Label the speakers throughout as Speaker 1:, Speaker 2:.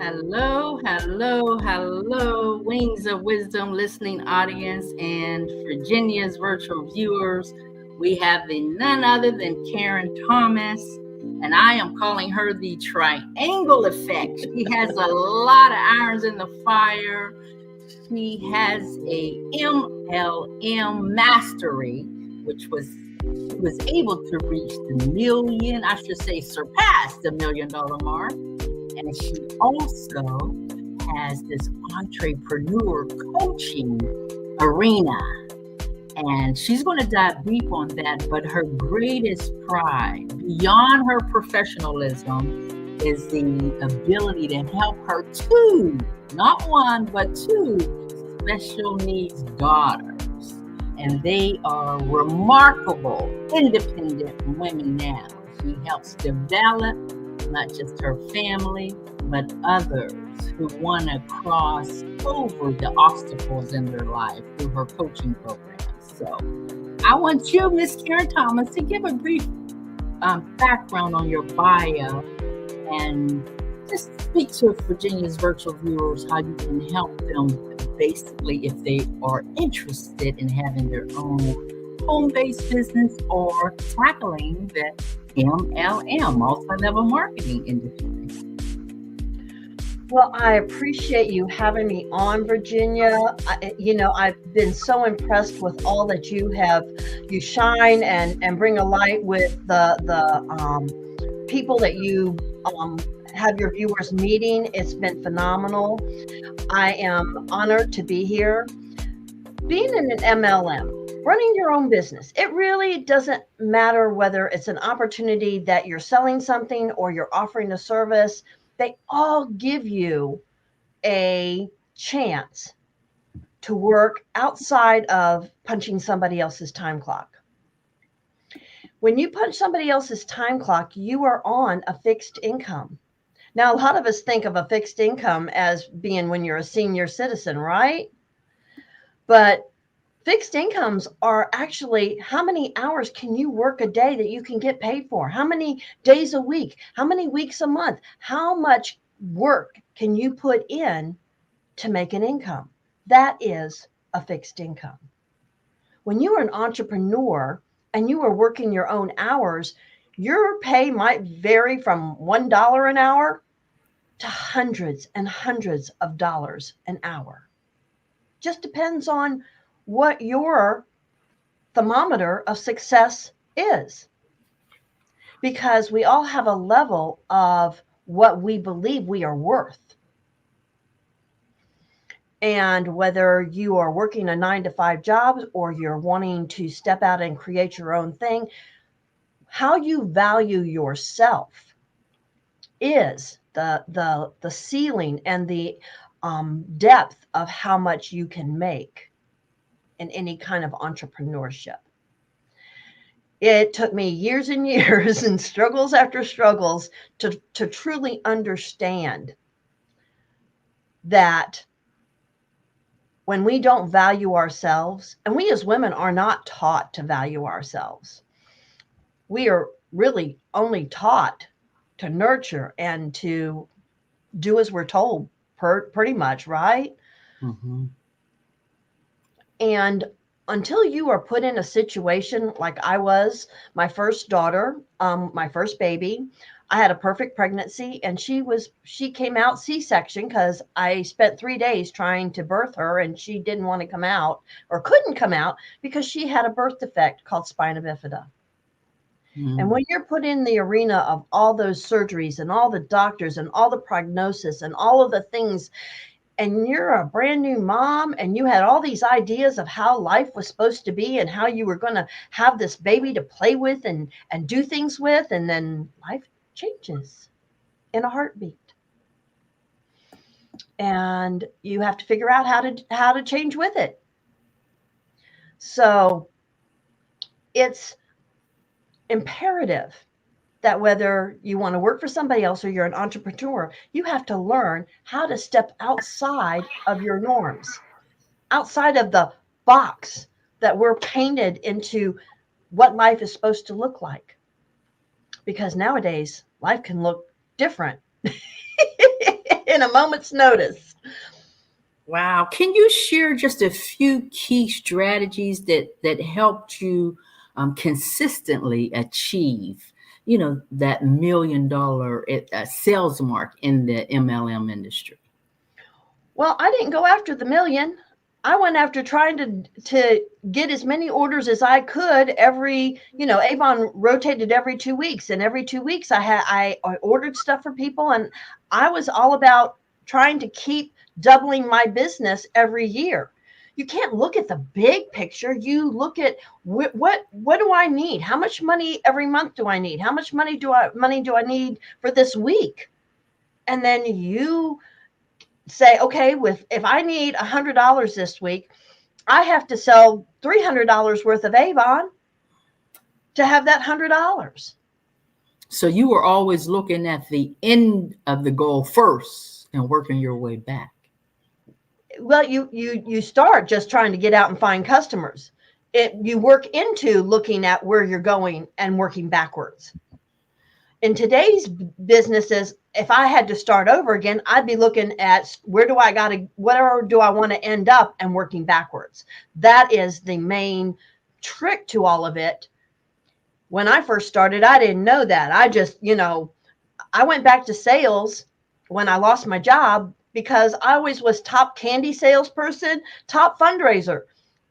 Speaker 1: Hello, hello, hello, Wings of Wisdom listening audience and Virginia's virtual viewers. We have the none other than Karen Thomas, and I am calling her the triangle effect. She has a lot of irons in the fire. She has a MLM mastery, which was she was able to reach the million, I should say surpass the $1 million mark. And she also has this entrepreneur coaching arena. And she's going to dive deep on that. But her greatest pride, beyond her professionalism, is the ability to help her two, not one, but two special needs daughters. And they are remarkable, independent women now. She helps develop not just her family, but others who want to cross over the obstacles in their life through her coaching programs. So I want you, Miss Karen Thomas, to give a brief background on your bio and just speak to Virginia's virtual viewers how you can help them basically if they are interested in having their own home-based business or tackling the MLM, multi-level marketing industry.
Speaker 2: Well, I appreciate you having me on, Virginia. I've been so impressed with all that you shine and bring a light with the people that you have your viewers meeting. It's been phenomenal. I am honored to be here. Being in an MLM, running your own business, it really doesn't matter whether it's an opportunity that you're selling something or you're offering a service. They all give you a chance to work outside of punching somebody else's time clock. When you punch somebody else's time clock, you are on a fixed income. Now, a lot of us think of a fixed income as being when you're a senior citizen, right? But fixed incomes are actually how many hours can you work a day that you can get paid for? How many days a week? How many weeks a month? How much work can you put in to make an income? That is a fixed income. When you are an entrepreneur and you are working your own hours, your pay might vary from $1 an hour to hundreds and hundreds of dollars an hour. Just depends on what your thermometer of success is. Because we all have a level of what we believe we are worth. And whether you are working a 9-to-5 job or you're wanting to step out and create your own thing, how you value yourself is the ceiling and the depth of how much you can make in any kind of entrepreneurship. It took me years and years and struggles after struggles to truly understand that when we don't value ourselves, and we as women are not taught to value ourselves, we are really only taught to nurture and to do as we're told, pretty much, right?
Speaker 1: Mm-hmm.
Speaker 2: And until you are put in a situation like I was, my first daughter, my first baby, I had a perfect pregnancy, and she came out C-section because I spent 3 days trying to birth her, and she didn't want to come out or couldn't come out because she had a birth defect called spina bifida. Mm-hmm. And when you're put in the arena of all those surgeries and all the doctors and all the prognosis and all of the things, and you're a brand new mom and you had all these ideas of how life was supposed to be and how you were going to have this baby to play with and do things with, and then life changes in a heartbeat. And you have to figure out how to change with it. So it's imperative that whether you want to work for somebody else or you're an entrepreneur, you have to learn how to step outside of your norms, outside of the box that we're painted into what life is supposed to look like. Because nowadays, life can look different. in a moment's notice.
Speaker 1: Wow. Can you share just a few key strategies that helped you consistently achieve, that $1 million sales mark in the MLM industry?
Speaker 2: Well, I didn't go after the million. I went after trying to get as many orders as I could every, Avon rotated every 2 weeks, and every 2 weeks I ordered stuff for people, and I was all about trying to keep doubling my business every year. You can't look at the big picture. You look at what do I need? How much money every month do I need? How much money do I need for this week? And then you say, okay, if I need $100 this week, I have to sell $300 worth of Avon to have that $100.
Speaker 1: So you were always looking at the end of the goal first and working your way back.
Speaker 2: Well, you start just trying to get out and find customers. You work into looking at where you're going and working backwards. In today's businesses, if I had to start over again, I'd be looking at where do I want to end up and working backwards. That is the main trick to all of it. When I first started, I didn't know that. I just, I went back to sales when I lost my job because I always was top candy salesperson, top fundraiser.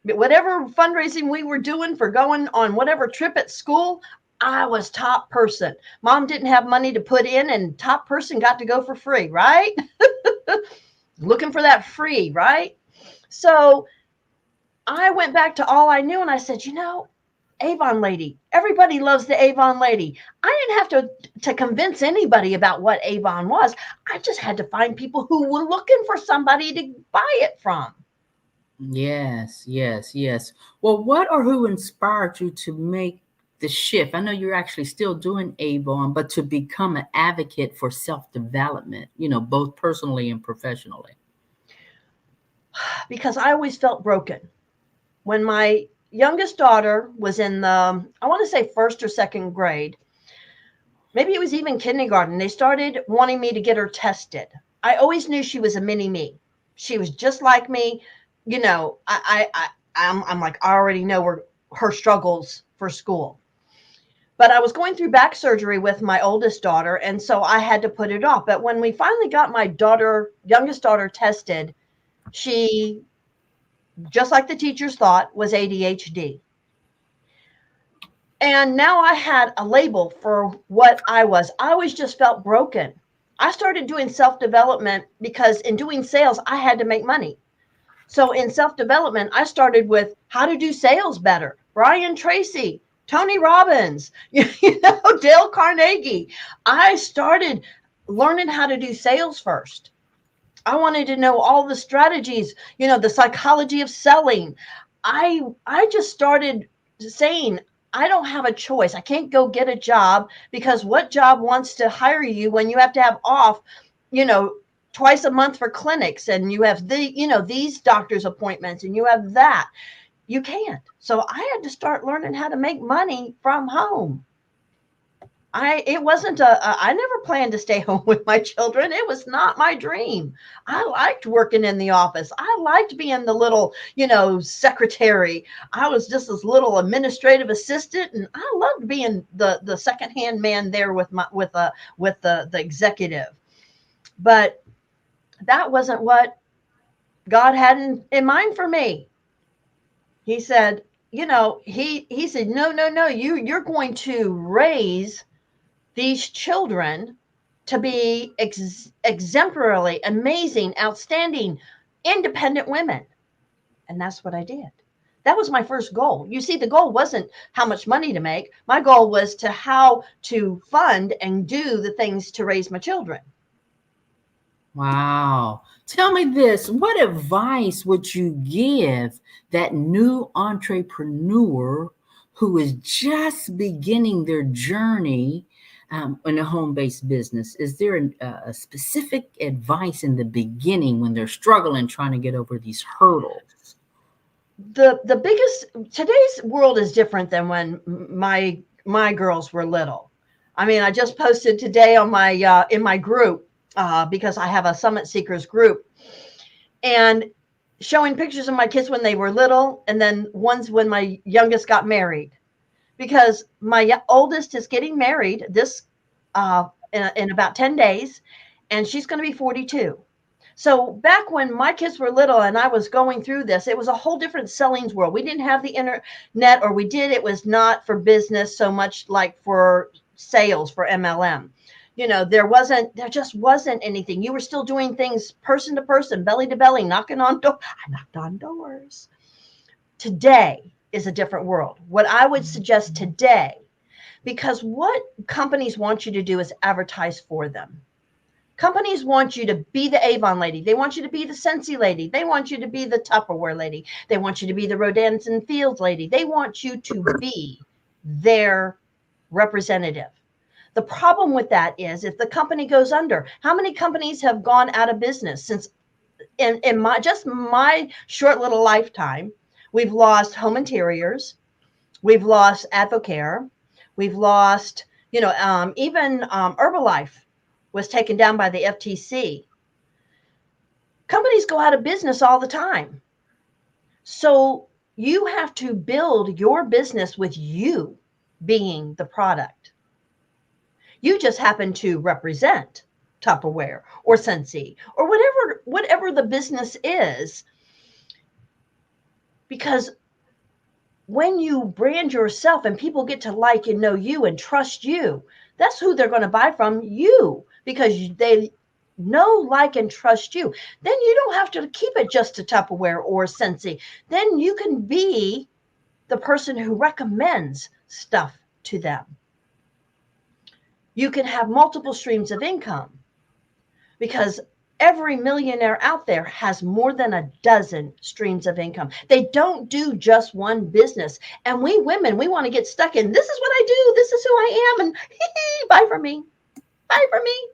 Speaker 2: Whatever fundraising we were doing for going on whatever trip at school, I was top person. Mom didn't have money to put in, and top person got to go for free, right? Looking for that free, right? So I went back to all I knew and I said, Avon lady, everybody loves the Avon lady. I didn't have to convince anybody about what Avon was. I just had to find people who were looking for somebody to buy it from.
Speaker 1: Yes, yes, yes. Well, what or who inspired you to make the shift? I know you're actually still doing Avon, but to become an advocate for self-development, both personally and professionally.
Speaker 2: Because I always felt broken. When my youngest daughter was in I want to say first or second grade, maybe it was even kindergarten, they started wanting me to get her tested. I always knew she was a mini me. She was just like me. I'm like, I already know her struggles for school. But I was going through back surgery with my oldest daughter, and so I had to put it off. But when we finally got my youngest daughter tested, she, just like the teachers thought, was ADHD. And now I had a label for what I was. I always just felt broken. I started doing self-development because in doing sales, I had to make money. So in self-development, I started with how to do sales better. Brian Tracy, Tony Robbins, Dale Carnegie. I started learning how to do sales first. I wanted to know all the strategies, the psychology of selling. I just started saying, I don't have a choice. I can't go get a job because what job wants to hire you when you have to have off, twice a month for clinics, and you have these doctor's appointments, and you have that. You can't. So I had to start learning how to make money from home. It wasn't I never planned to stay home with my children. It was not my dream. I liked working in the office. I liked being the little, secretary. I was just this little administrative assistant, and I loved being the secondhand man there with the executive. But that wasn't what God had in mind for me. He said, he said, no, you're going to raise these children to be exemplarily amazing, outstanding, independent women. And that's what I did. That was my first goal. You see, the goal wasn't how much money to make. My goal was to how to fund and do the things to raise my children.
Speaker 1: Wow. Tell me this, what advice would you give that new entrepreneur who is just beginning their journey in a home-based business? Is there a specific advice in the beginning when they're struggling trying to get over these hurdles?
Speaker 2: The biggest, today's world is different than when my girls were little. I mean, I just posted today on my in my group because I have a Summit Seekers group, and showing pictures of my kids when they were little, and then ones when my youngest got married, because my oldest is getting married this in about 10 days, and she's going to be 42. So back when my kids were little and I was going through this, it was a whole different sellings world. We didn't have the internet, or we did. It was not for business so much like for sales for MLM. There just wasn't anything. You were still doing things person to person, belly to belly, knocking on doors. I knocked on doors. Today is a different world. What I would suggest today, because what companies want you to do is advertise for them. Companies want you to be the Avon lady. They want you to be the Scentsy lady. They want you to be the Tupperware lady. They want you to be the Rodans and Fields lady. They want you to be their representative. The problem with that is if the company goes under, how many companies have gone out of business since in my short little lifetime? We've lost Home Interiors. We've lost Advocare. We've lost, even Herbalife was taken down by the FTC. Companies go out of business all the time. So you have to build your business with you being the product. You just happen to represent Tupperware or Scentsy or whatever the business is. Because when you brand yourself and people get to like and know you and trust you, that's who they're going to buy from, you, because they know, like, and trust you. Then you don't have to keep it just to Tupperware or Scentsy. Then you can be the person who recommends stuff to them. You can have multiple streams of income, because every millionaire out there has more than a dozen streams of income. They don't do just one business. And we women, we want to get stuck in, this is what I do, this is who I am, and buy from me. Buy from me.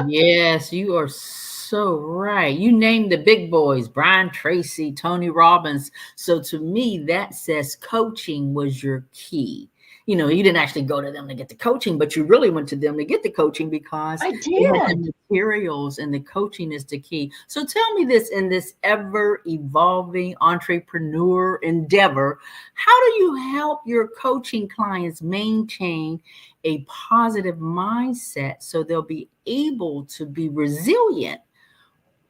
Speaker 1: Yes, you are so right. You named the big boys, Brian Tracy, Tony Robbins. So to me, that says coaching was your key. You didn't actually go to them to get the coaching, but you really went to them to get the coaching because
Speaker 2: I
Speaker 1: they had
Speaker 2: did.
Speaker 1: the materials, and the coaching is the key. So tell me this, in this ever evolving entrepreneur endeavor, how do you help your coaching clients maintain a positive mindset so they'll be able to be resilient,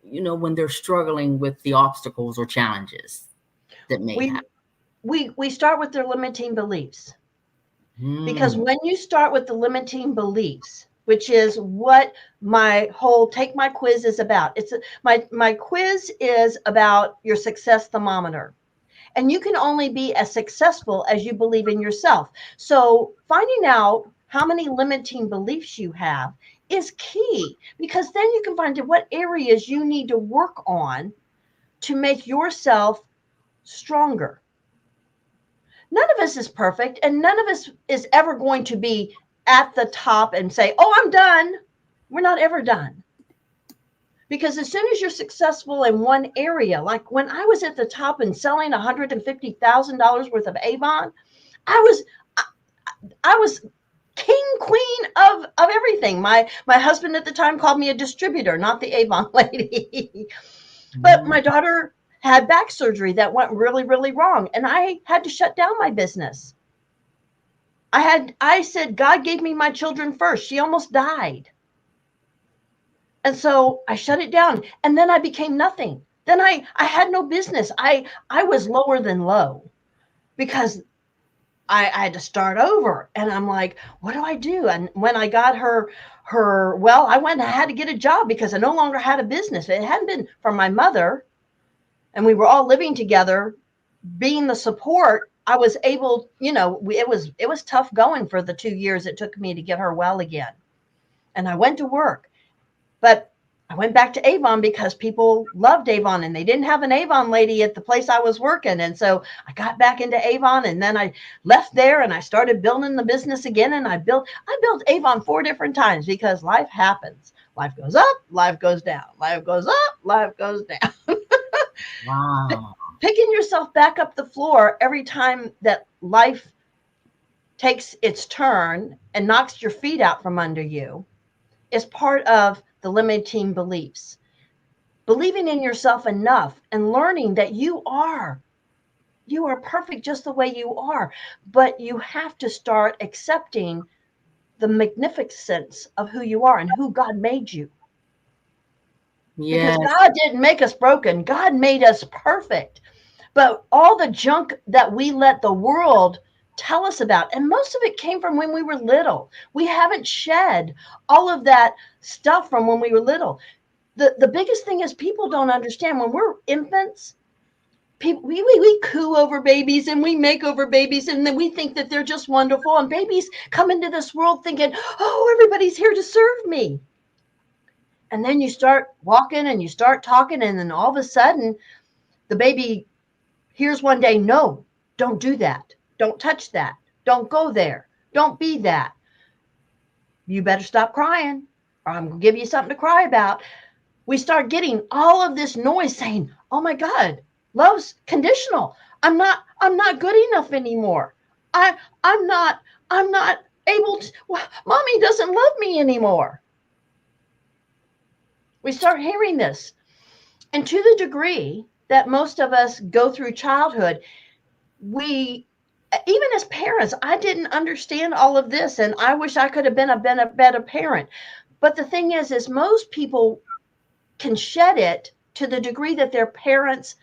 Speaker 1: when they're struggling with the obstacles or challenges that may
Speaker 2: We
Speaker 1: happen?
Speaker 2: we start with their limiting beliefs. Because
Speaker 1: Mm.
Speaker 2: when you start with the limiting beliefs, which is what my whole take my quiz is about. My quiz is about your success thermometer. And you can only be as successful as you believe in yourself. So finding out how many limiting beliefs you have is key, because then you can find out what areas you need to work on to make yourself stronger. None of us is perfect, and none of us is ever going to be at the top and say, oh, I'm done. We're not ever done. Because as soon as you're successful in one area, like when I was at the top and selling $150,000 worth of Avon, I was I was king, queen of everything. My husband at the time called me a distributor, not the Avon lady. But
Speaker 1: Mm.
Speaker 2: my daughter had back surgery that went really, really wrong, and I had to shut down my business. I said, God gave me my children first. She almost died. And so I shut it down, and then I became nothing. Then I had no business. I was lower than low, because I had to start over. And I'm like, what do I do? And when I got well, I went and I had to get a job because I no longer had a business. It hadn't been for my mother, and we were all living together, being the support. I was able, it was tough going for the 2 years it took me to get her well again. And I went to work, but I went back to Avon because people loved Avon, and they didn't have an Avon lady at the place I was working. And so I got back into Avon, and then I left there and I started building the business again. And I built Avon 4 different times, because life happens. Life goes up, life goes down, life goes up, life goes down.
Speaker 1: Wow.
Speaker 2: Picking yourself back up the floor every time that life takes its turn and knocks your feet out from under you is part of the limiting beliefs. Believing in yourself enough and learning that you are perfect just the way you are, but you have to start accepting the magnificence of who you are and who God made you. Because
Speaker 1: Yes.
Speaker 2: God didn't make us broken. God made us perfect. But all the junk that we let the world tell us about, and most of it came from when we were little. We haven't shed all of that stuff from when we were little. The biggest thing is people don't understand when we're infants, we coo over babies and we make over babies, and then we think that they're just wonderful. And babies come into this world thinking, oh, everybody's here to serve me. And then you start walking and you start talking, and then all of a sudden the baby here's one day, no, don't do that. Don't touch that. Don't go there. Don't be that. You better stop crying or I'm going to give you something to cry about. We start getting all of this noise saying, oh my God, love's conditional. I'm not good enough anymore. I, I'm not, I'm not able to, well, mommy doesn't love me anymore. We start hearing this. And to the degree that most of us go through childhood, we even as parents, I didn't understand all of this, and I wish I could have been a better parent. But the thing is most people can shed it to the degree that their parents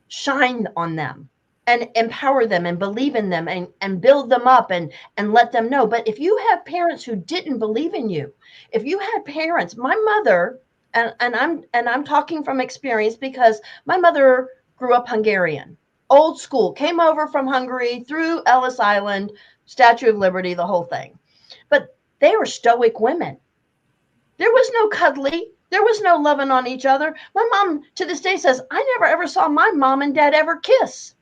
Speaker 2: shine on them and empower them and believe in them and build them up and let them know. But if you have parents who didn't believe in you, if you had parents, my mother, and I'm talking from experience because my mother grew up Hungarian, old school, came over from Hungary through Ellis Island, Statue of Liberty, the whole thing. But they were stoic women. There was no cuddly. There was no loving on each other. My mom to this day says, I never ever saw my mom and dad ever kiss.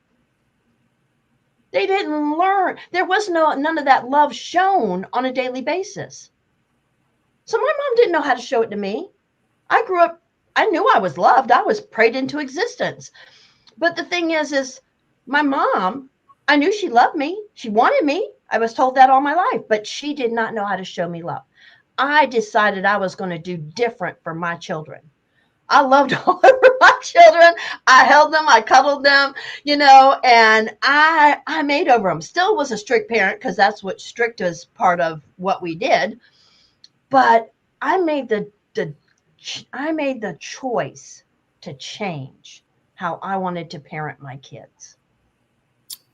Speaker 2: They didn't learn. There was none of that love shown on a daily basis. So my mom didn't know how to show it to me. I grew up, I knew I was loved. I was prayed into existence. But the thing is my mom, I knew she loved me. She wanted me. I was told that all my life, but she did not know how to show me love. I decided I was going to do different for my children. I loved all of my children. I held them, I cuddled them, and I made over them. Still was a strict parent because that's what strict is part of what we did. But I made the choice to change how I wanted to parent my kids.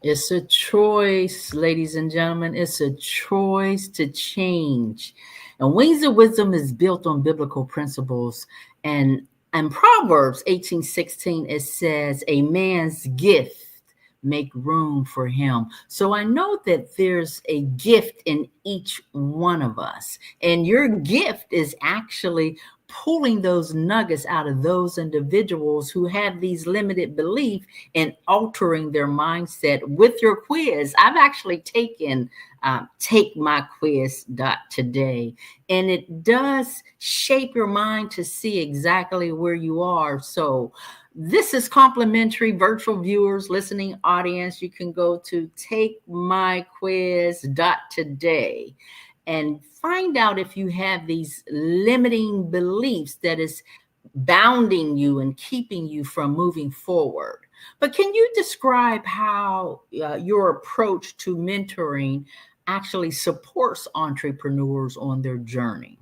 Speaker 1: It's a choice, ladies and gentlemen. It's a choice to change. And Wings of Wisdom is built on biblical principles. And Proverbs 18:16, it says, a man's gift make room for him. So I know that there's a gift in each one of us. And your gift is actually pulling those nuggets out of those individuals who have these limited beliefs and altering their mindset with your quiz. I've actually taken take my quiz today, and it does shape your mind to see exactly where you are. So this is complimentary. Virtual viewers, listening audience, you can go to takemyquiz.today and find out if you have these limiting beliefs that is bounding you and keeping you from moving forward. But can you describe how your approach to mentoring actually supports entrepreneurs on their journey?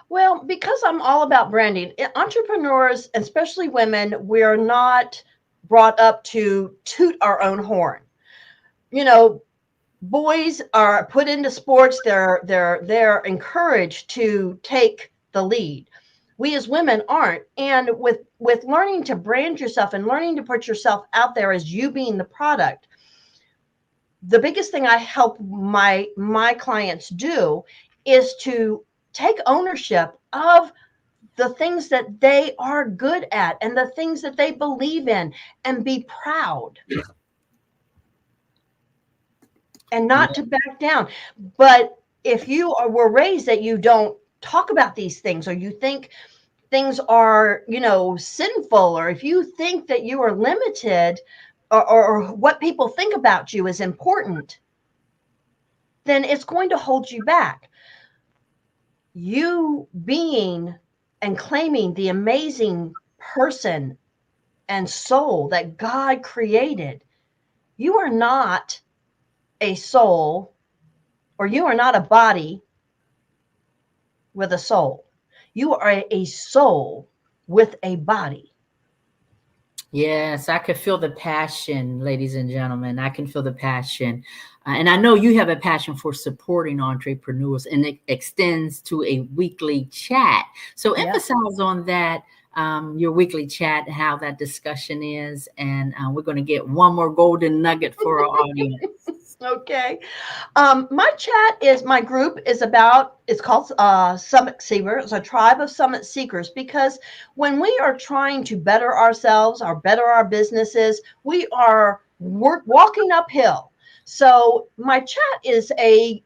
Speaker 2: Well, because I'm all about branding, entrepreneurs, especially women, we're not brought up to toot our own horn. Boys are put into sports. They're encouraged to take the lead. We as women aren't. And with learning to brand yourself and learning to put yourself out there as you being the product, the biggest thing I help my clients do is to take ownership of the things that they are good at and the things that they believe in and be proud and not to back down. But if were raised that you don't talk about these things, or you think things are, sinful, or if you think that you are limited, or what people think about you is important, then it's going to hold you back. you being and claiming the amazing person and soul that God created. You are not a soul, or you are not a body with a soul. You are a soul with a body.
Speaker 1: Yes, I could feel the passion, ladies and gentlemen. I can feel the passion. And I know you have a passion for supporting entrepreneurs, and it extends to a weekly chat. So
Speaker 2: Yeah.
Speaker 1: emphasize on that, your weekly chat, how that discussion is. And we're going to get one more golden nugget for our audience.
Speaker 2: Okay. My group is about, it's called Summit Seekers. It's a tribe of Summit Seekers, because when we are trying to better ourselves or better our businesses, we are walking uphill. So my chat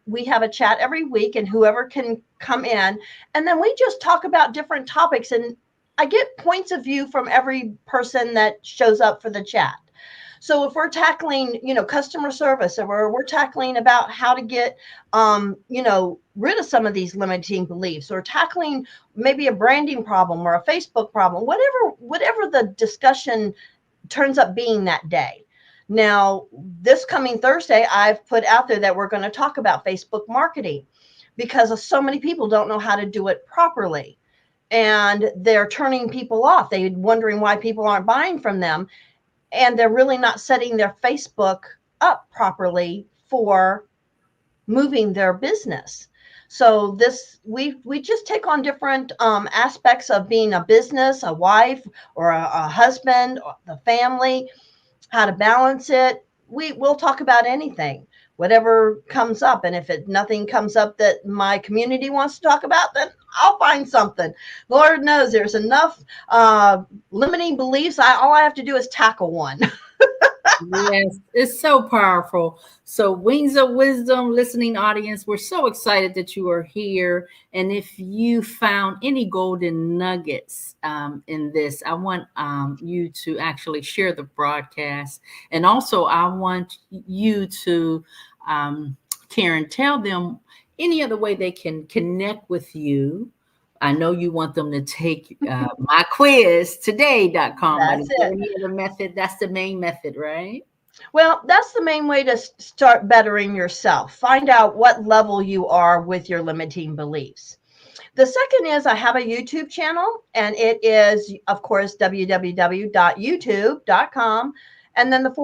Speaker 2: we have a chat every week, and whoever can come in, and then we just talk about different topics, and I get points of view from every person that shows up for the chat. So if we're tackling, customer service, or we're tackling about how to get, rid of some of these limiting beliefs, or tackling maybe a branding problem or a Facebook problem, whatever the discussion turns up being that day. Now, this coming Thursday, I've put out there that we're going to talk about Facebook marketing, because so many people don't know how to do it properly. And they're turning people off. They're wondering why people aren't buying from them, and they're really not setting their Facebook up properly for moving their business. So we just take on different aspects of being a business, a wife, or a husband, or the family, how to balance it. We'll talk about anything, whatever comes up. And if nothing comes up that my community wants to talk about, then I'll find something. Lord knows there's enough limiting beliefs. All I have to do is tackle one.
Speaker 1: Yes, it's so powerful. So, Wings of Wisdom listening audience, we're so excited that you are here. And if you found any golden nuggets in this, I want you to actually share the broadcast. And also, I want you to, Karen, tell them any other way they can connect with you. I know you want them to take my quiz today.com, but
Speaker 2: That's
Speaker 1: is there
Speaker 2: it.
Speaker 1: any other method? That's the main method, right?
Speaker 2: Well, that's the main way to start bettering yourself. Find out what level you are with your limiting beliefs. The second is, I have a YouTube channel, and it is, of course, www.youtube.com, and then the /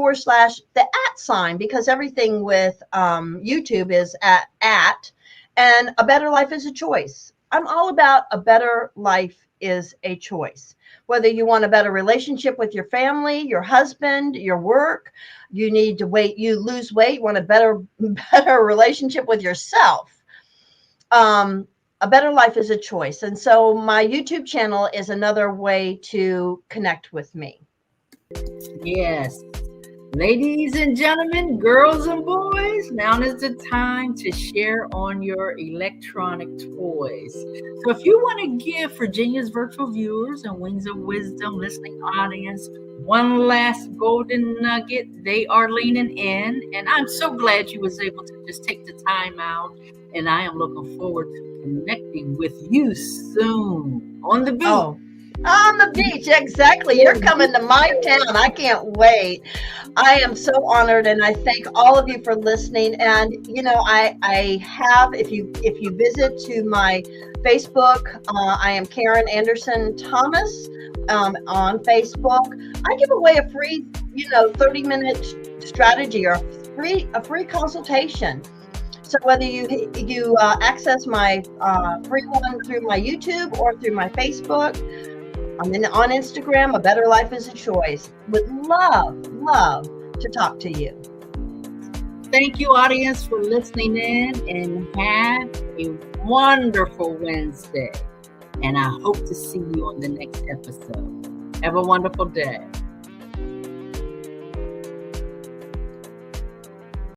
Speaker 2: the @ sign, because everything with YouTube is at, and a better life is a choice. I'm all about a better life is a choice. Whether you want a better relationship with your family, your husband, your work, you need to lose weight, you want a better relationship with yourself. A better life is a choice. And so my YouTube channel is another way to connect with me.
Speaker 1: Yes. Ladies and gentlemen, girls and boys, now is the time to share on your electronic toys. So if you want to give Virginia's virtual viewers and Wings of Wisdom listening audience one last golden nugget, they are leaning in. And I'm so glad you was able to just take the time out. And I am looking forward to connecting with you soon on the beach.
Speaker 2: Oh, on the beach, exactly. You're coming to my town. I can't wait. I am so honored, and I thank all of you for listening. And I have, if you visit to my Facebook, I am Karen Anderson Thomas on Facebook. I give away a free 30-minute strategy, or a free consultation. So whether you access my free one through my YouTube or through my Facebook, I'm on Instagram. A Better Life is a Choice. Would love to talk to you.
Speaker 1: Thank you, audience, for listening in, and have a wonderful Wednesday. And I hope to see you on the next episode. Have a wonderful day.